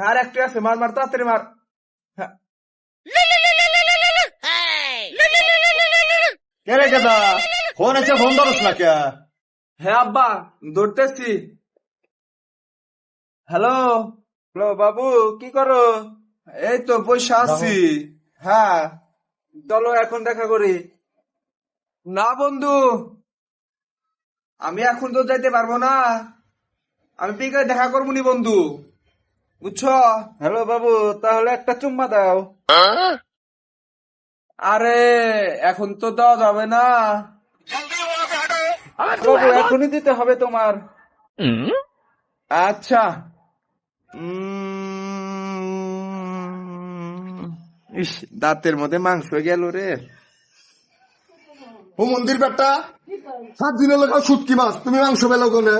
আর একটা আছে, মার মার তাড়াতাড়ি মার। হ্যাঁ। কে রে কেদা? ফোন এসে ফোন ধরস না কে? হ্যাঁ আব্বা, দৌড়তেছি। হ্যালো হ্যালো বাবু, কি করো? এই তো বসে আছি। হ্যাঁ, চলো এখন দেখা করি। না বন্ধু, আমি এখন তো যাইতে পারবো না। আমি বিকালে দেখা করবো নি বন্ধু, বুঝছো? হ্যালো বাবু, তাহলে একটা চুম্মা দাও। আরে এখন তো দেওয়া যাবে না বাবু, এখনই দিতে হবে তোমার। আচ্ছা। ইস, দাঁতের মধ্যে মাংস গেল রে। ও মন্দির বেটা, 7 দিনের লোক শুটকি মাছ, তুমি মাংস পেলো কোনে?